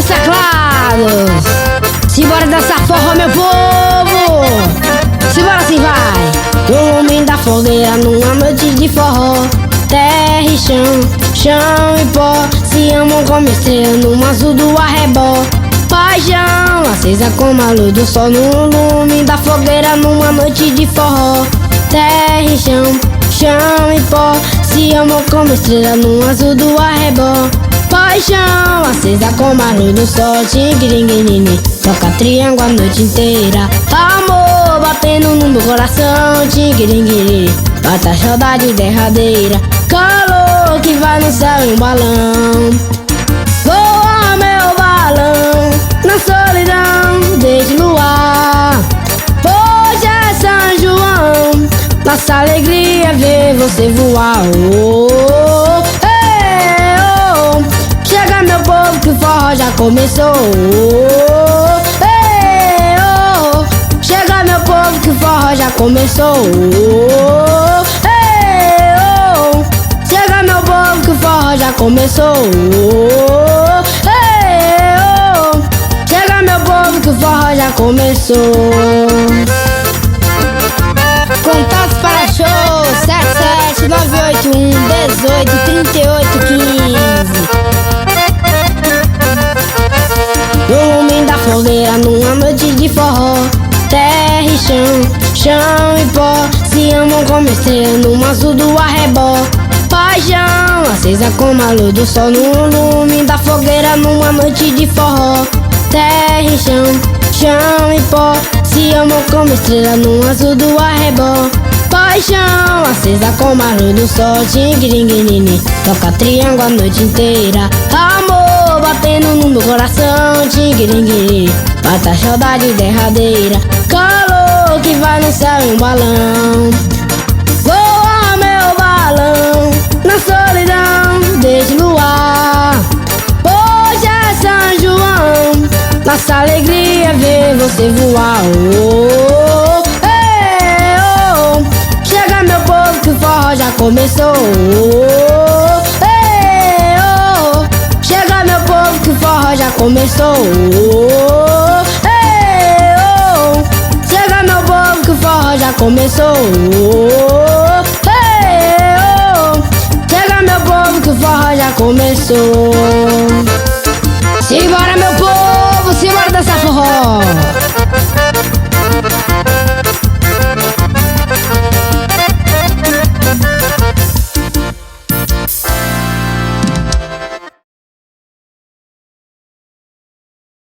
nos teclados. Simbora dançar forró, meu povo. Simbora assim vai. No lume da fogueira, numa noite de forró. Terra e chão, chão e pó, se amam como estrela no azul do arrebó. Paixão acesa como a luz do sol no lume da fogueira, numa noite de forró. Terra e chão, chão e pó, se amam como estrela no azul do arrebó. Paixão acesa como a luz do sol, tigringuinini, toca triângulo a noite inteira. Amor batendo no meu coração, tigringuinini, bata a saudade derradeira. Calor que vai no céu em um balão. Voa meu balão na solidão, desde luar. Hoje é São João, nossa alegria é ver você voar. Oh, hey, oh. Chega meu povo que o forró já começou. Oh, hey, oh. Chega meu povo que o forró já começou. Oh, hey, oh. Chega meu povo que o forró já começou. Oh, hey, oh. Chega meu povo que o forró já começou. Contatos para show 77981 18 38 15. No lume da fogueira, numa noite de forró. Terra e chão, chão e pó, se amam como estrela no azul do arrebó. Paixão acesa como a luz do sol no lume da fogueira, numa noite de forró. Terra e chão, chão e pó, se amam como estrela no azul do arrebó. Paixão acesa como a luz do sol, tigringuinini, toca triângulo a noite inteira. Amor batendo no meu coração, tigringuini, bata a saudade derradeira. Calor que vai no céu em um balão. Voa meu balão na solidão, desde luar. Hoje é São João, nossa alegria é ver você voar. Oh, hey, oh. Chega meu povo que o forró já começou. Oh, hey, oh. Chega meu povo que o forró já começou. Oh, hey, oh. Chega meu povo que o forró já começou. Oh, hey, oh. Chega meu povo que o forró já começou.